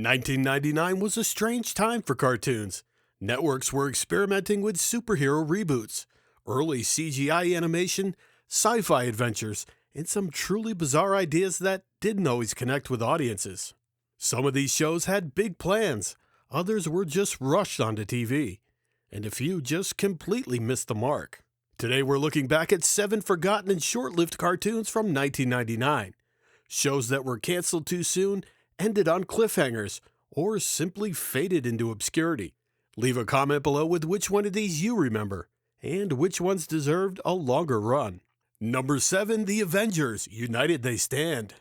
1999 was a strange time for cartoons. Networks were experimenting with superhero reboots, early CGI animation, sci-fi adventures, and some truly bizarre ideas that didn't always connect with audiences. Some of these shows had big plans, others were just rushed onto TV, and a few just completely missed the mark. Today we're looking back at 7 forgotten and short-lived cartoons from 1999. Shows that were canceled too soon, ended on cliffhangers, or simply faded into obscurity. Leave a comment below with which one of these you remember, and which ones deserved a longer run. Number 7, The Avengers, United They Stand.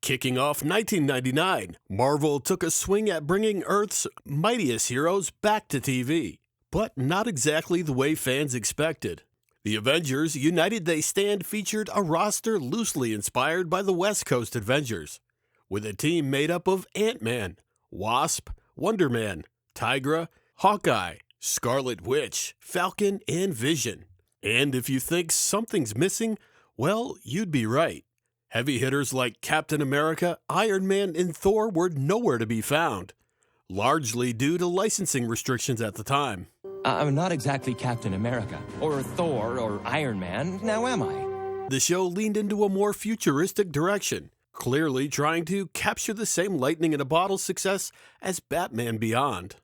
Kicking off 1999, Marvel took a swing at bringing Earth's mightiest heroes back to TV, but not exactly the way fans expected. The Avengers, United They Stand featured a roster loosely inspired by the West Coast Avengers, with a team made up of Ant-Man, Wasp, Wonder Man, Tigra, Hawkeye, Scarlet Witch, Falcon, and Vision. And if you think something's missing, well, you'd be right. Heavy hitters like Captain America, Iron Man, and Thor were nowhere to be found, largely due to licensing restrictions at the time. I'm not exactly Captain America, or Thor, or Iron Man, now am I? The show leaned into a more futuristic direction, clearly trying to capture the same lightning-in-a-bottle success as Batman Beyond.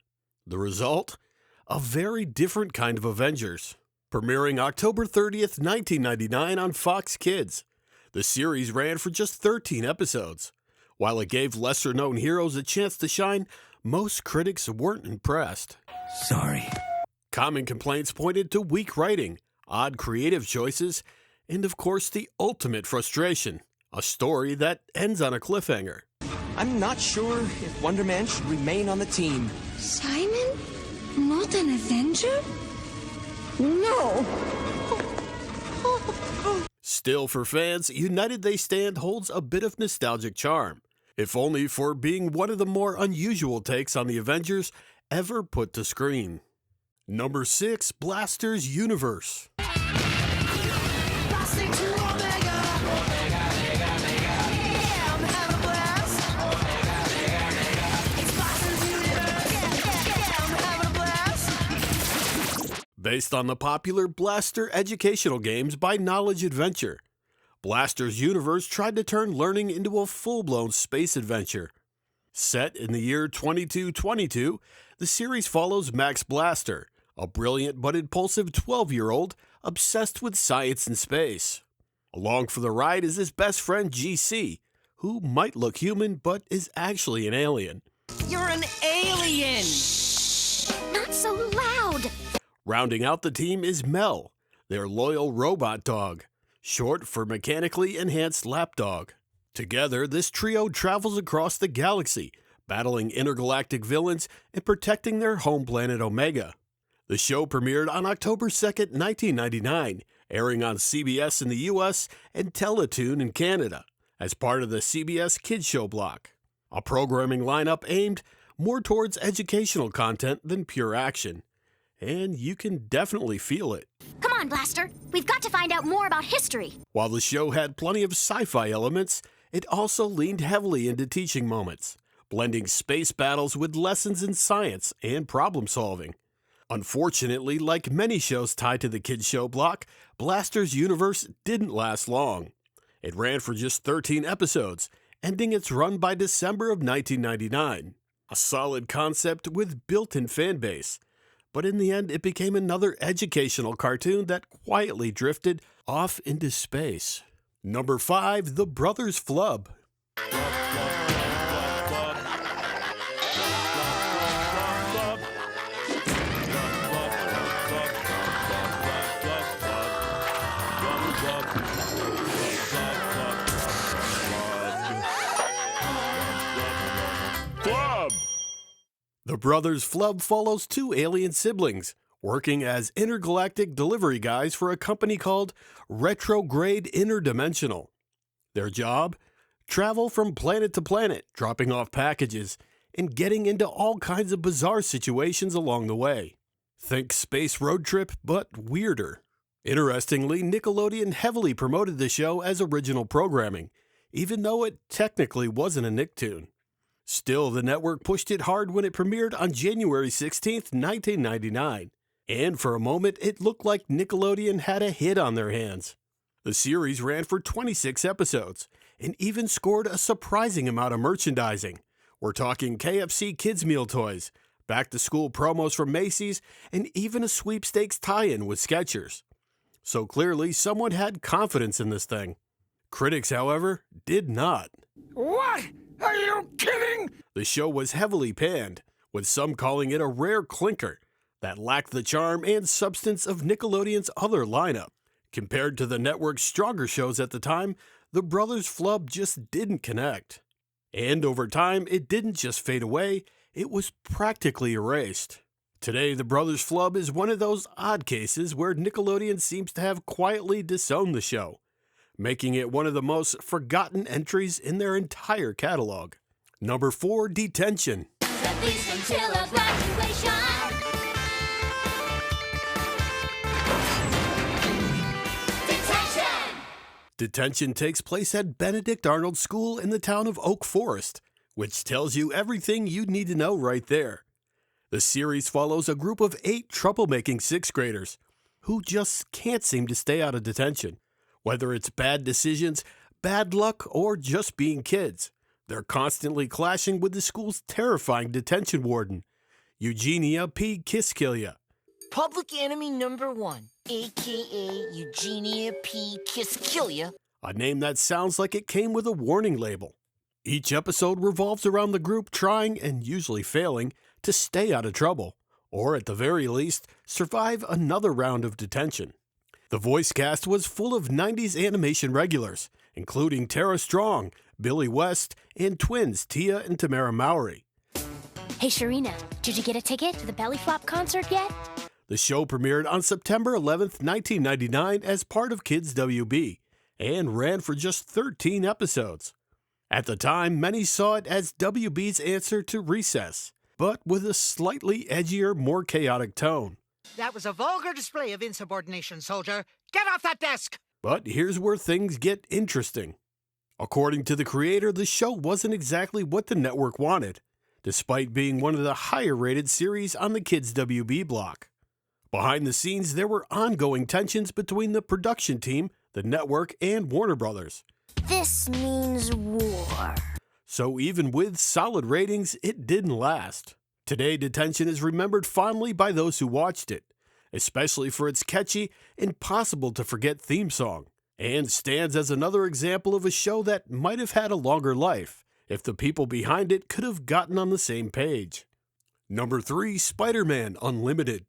The result? A very different kind of Avengers. Premiering October 30th, 1999 on Fox Kids, the series ran for just 13 episodes. While it gave lesser-known heroes a chance to shine, most critics weren't impressed. Sorry. Common complaints pointed to weak writing, odd creative choices, and of course the ultimate frustration, a story that ends on a cliffhanger. I'm not sure if Wonder Man should remain on the team. Simon? Not an Avenger? No! Still, for fans, United They Stand holds a bit of nostalgic charm, if only for being one of the more unusual takes on the Avengers ever put to screen. Number 6, Blaster's Universe. Based on the popular Blaster educational games by Knowledge Adventure, Blaster's Universe tried to turn learning into a full-blown space adventure. Set in the year 2222, the series follows Max Blaster, a brilliant but impulsive 12-year-old obsessed with science and space. Along for the ride is his best friend GC, who might look human but is actually an alien. You're an alien! Not so loud! Rounding out the team is Mel, their loyal robot dog, short for Mechanically Enhanced Lapdog. Together, this trio travels across the galaxy, battling intergalactic villains and protecting their home planet Omega. The show premiered on October 2nd, 1999, airing on CBS in the US and Teletoon in Canada, as part of the CBS Kids Show block. A programming lineup aimed more towards educational content than pure action. And you can definitely feel it. Come on, Blaster. We've got to find out more about history. While the show had plenty of sci-fi elements, it also leaned heavily into teaching moments, blending space battles with lessons in science and problem solving. Unfortunately, like many shows tied to the Kids Show block, Blaster's Universe didn't last long. It ran for just 13 episodes, ending its run by December of 1999. A solid concept with built-in fan base. But in the end, it became another educational cartoon that quietly drifted off into space. Number 5, The Brothers Flub. The Brothers Flub follows 2 alien siblings, working as intergalactic delivery guys for a company called Retrograde Interdimensional. Their job? Travel from planet to planet, dropping off packages, and getting into all kinds of bizarre situations along the way. Think space road trip, but weirder. Interestingly, Nickelodeon heavily promoted the show as original programming, even though it technically wasn't a Nicktoon. Still, the network pushed it hard when it premiered on January 16, 1999, and for a moment it looked like Nickelodeon had a hit on their hands. The series ran for 26 episodes, and even scored a surprising amount of merchandising. We're talking KFC Kids Meal toys, back-to-school promos from Macy's, and even a sweepstakes tie-in with Skechers. So clearly, someone had confidence in this thing. Critics, however, did not. What? Are you kidding? The show was heavily panned, with some calling it a rare clinker that lacked the charm and substance of Nickelodeon's other lineup. Compared to the network's stronger shows at the time, the Brothers Flub just didn't connect. And over time, it didn't just fade away, it was practically erased. Today, the Brothers Flub is one of those odd cases where Nickelodeon seems to have quietly disowned the show, making it one of the most forgotten entries in their entire catalog. Number 4, Detention. At least until our graduation. Detention! Detention takes place at Benedict Arnold School in the town of Oak Forest, which tells you everything you need to know right there. The series follows a group of 8 troublemaking 6th graders who just can't seem to stay out of detention. Whether it's bad decisions, bad luck, or just being kids, they're constantly clashing with the school's terrifying detention warden, Eugenia P. Kisskillia. Public enemy number 1, a.k.a. Eugenia P. Kisskillia. A name that sounds like it came with a warning label. Each episode revolves around the group trying, and usually failing, to stay out of trouble, or at the very least, survive another round of detention. The voice cast was full of 90s animation regulars, including Tara Strong, Billy West, and twins Tia and Tamara Mowry. Hey, Sharina, did you get a ticket to the Belly Flop concert yet? The show premiered on September 11th, 1999 as part of Kids WB, and ran for just 13 episodes. At the time, many saw it as WB's answer to Recess, but with a slightly edgier, more chaotic tone. That was a vulgar display of insubordination, soldier. Get off that desk! But here's where things get interesting. According to the creator, the show wasn't exactly what the network wanted, despite being one of the higher-rated series on the Kids WB block. Behind the scenes, there were ongoing tensions between the production team, the network, and Warner Brothers. This means war. So even with solid ratings, it didn't last. Today, Detention is remembered fondly by those who watched it, especially for its catchy, impossible-to-forget theme song, and stands as another example of a show that might have had a longer life if the people behind it could have gotten on the same page. Number 3, Spider-Man Unlimited.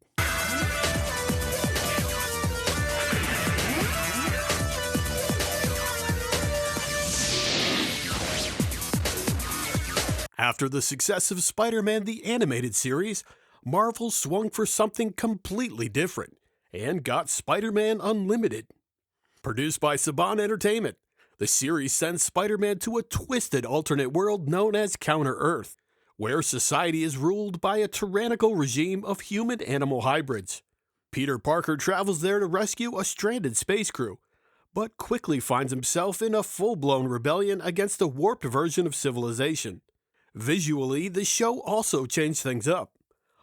After the success of Spider-Man the Animated Series, Marvel swung for something completely different and got Spider-Man Unlimited. Produced by Saban Entertainment, the series sends Spider-Man to a twisted alternate world known as Counter-Earth, where society is ruled by a tyrannical regime of human-animal hybrids. Peter Parker travels there to rescue a stranded space crew, but quickly finds himself in a full-blown rebellion against a warped version of civilization. Visually, the show also changed things up.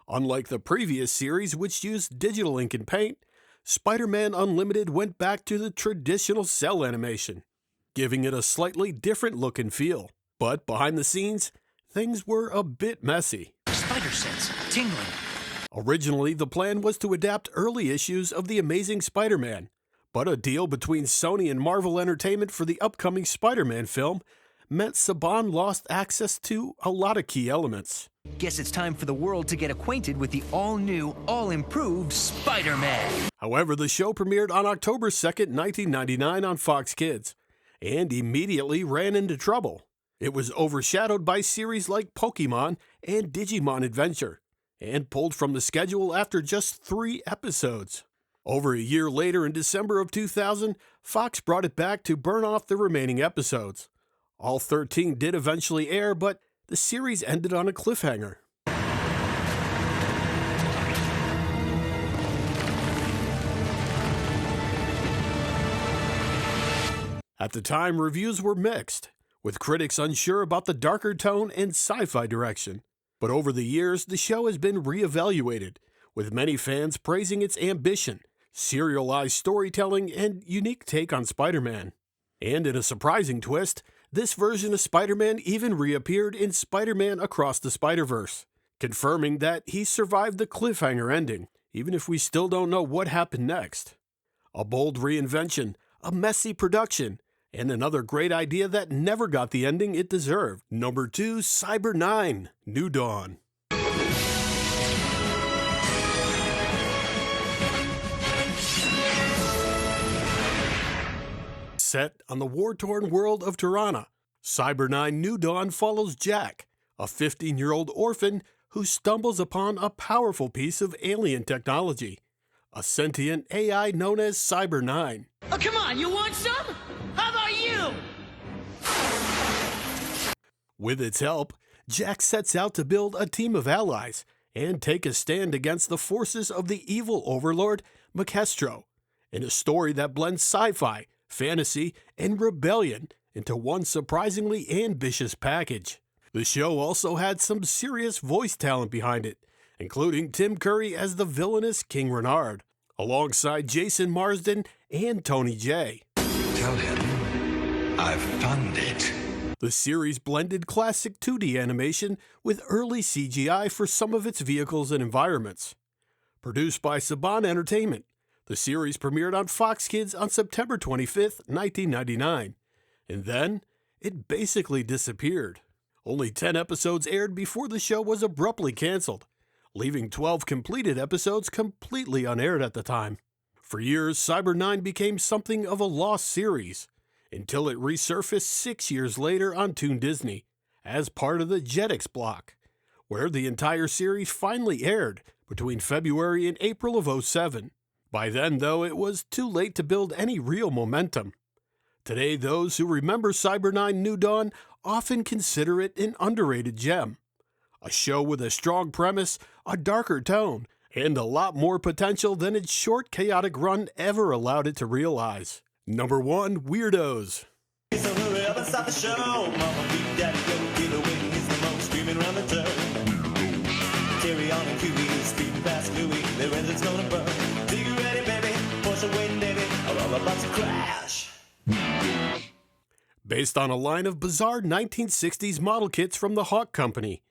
Unlike the previous series, which used digital ink and paint, Spider-Man Unlimited went back to the traditional cell animation, giving it a slightly different look and feel. But behind the scenes, things were a bit messy. Spider sense, tingling. Originally, the plan was to adapt early issues of The Amazing Spider-Man, but a deal between Sony and Marvel Entertainment for the upcoming Spider-Man film meant Saban lost access to a lot of key elements. Guess it's time for the world to get acquainted with the all-new, all-improved Spider-Man. However, the show premiered on October 2nd, 1999 on Fox Kids, and immediately ran into trouble. It was overshadowed by series like Pokemon and Digimon Adventure, and pulled from the schedule after just 3 episodes. Over a year later, in December of 2000, Fox brought it back to burn off the remaining episodes. All 13 did eventually air, but the series ended on a cliffhanger. At the time, reviews were mixed, with critics unsure about the darker tone and sci-fi direction. But over the years, the show has been reevaluated, with many fans praising its ambition, serialized storytelling, and unique take on Spider-Man. And in a surprising twist, this version of Spider-Man even reappeared in Spider-Man Across the Spider-Verse, confirming that he survived the cliffhanger ending, even if we still don't know what happened next. A bold reinvention, a messy production, and another great idea that never got the ending it deserved. Number 2, Cyber 9, New Dawn. Set on the war-torn world of Tirana, Cyber 9 New Dawn follows Jack, a 15-year-old orphan who stumbles upon a powerful piece of alien technology, a sentient AI known as Cyber 9. Oh, come on, you want some? How about you? With its help, Jack sets out to build a team of allies and take a stand against the forces of the evil overlord Makestro, in a story that blends sci-fi, fantasy, and rebellion into one surprisingly ambitious package. The show also had some serious voice talent behind it, including Tim Curry as the villainous King Renard, alongside Jason Marsden and Tony Jay. Tell him I've found it. The series blended classic 2D animation with early CGI for some of its vehicles and environments. Produced by Saban Entertainment, the series premiered on Fox Kids on September 25, 1999, and then it basically disappeared. Only 10 episodes aired before the show was abruptly canceled, leaving 12 completed episodes completely unaired at the time. For years, Cyber 9 became something of a lost series, until it resurfaced 6 years later on Toon Disney, as part of the Jetix block, where the entire series finally aired between February and April of '07. By then, though, it was too late to build any real momentum. Today, those who remember Cyber 9 New Dawn often consider it an underrated gem. A show with a strong premise, a darker tone, and a lot more potential than its short, chaotic run ever allowed it to realize. Number 1, Weird-Ohs. So hurry up and start the show. Mama, beat daddy, go get away. He's the most screaming around the turn. Carry on and QE, speed past Louis. Their engine's gonna burn. Do you ready, baby? Push away, baby. Are all about to crash. Based on a line of bizarre 1960s model kits from the Hawk Company,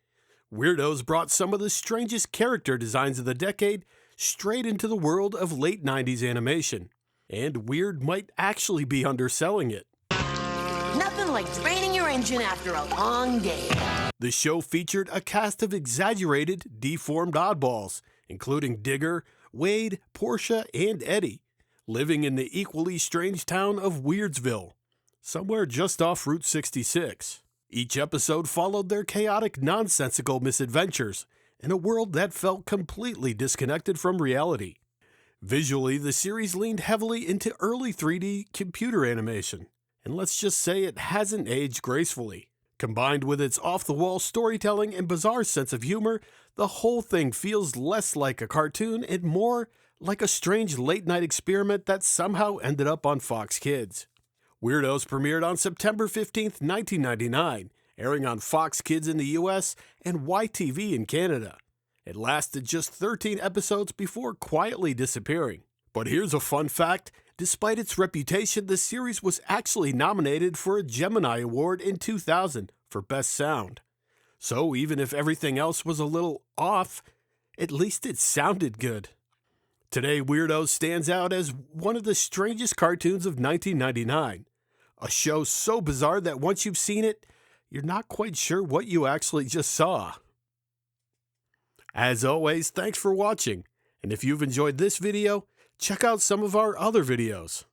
Weird-Ohs brought some of the strangest character designs of the decade straight into the world of late 90s animation. And Weird might actually be underselling it. Nothing like draining your engine after a long day. The show featured a cast of exaggerated, deformed oddballs, including Digger, Wade, Portia, and Eddie, living in the equally strange town of Weirdsville, somewhere just off Route 66. Each episode followed their chaotic, nonsensical misadventures in a world that felt completely disconnected from reality. Visually, the series leaned heavily into early 3D computer animation, and let's just say it hasn't aged gracefully. Combined with its off-the-wall storytelling and bizarre sense of humor, the whole thing feels less like a cartoon and more like a strange late-night experiment that somehow ended up on Fox Kids. Weird-Ohs premiered on September 15, 1999, airing on Fox Kids in the US and YTV in Canada. It lasted just 13 episodes before quietly disappearing. But here's a fun fact. Despite its reputation, the series was actually nominated for a Gemini Award in 2000 for Best Sound. So even if everything else was a little off, at least it sounded good. Today, Weird-Ohs stands out as one of the strangest cartoons of 1999. A show so bizarre that once you've seen it, you're not quite sure what you actually just saw. As always, thanks for watching, and if you've enjoyed this video, check out some of our other videos.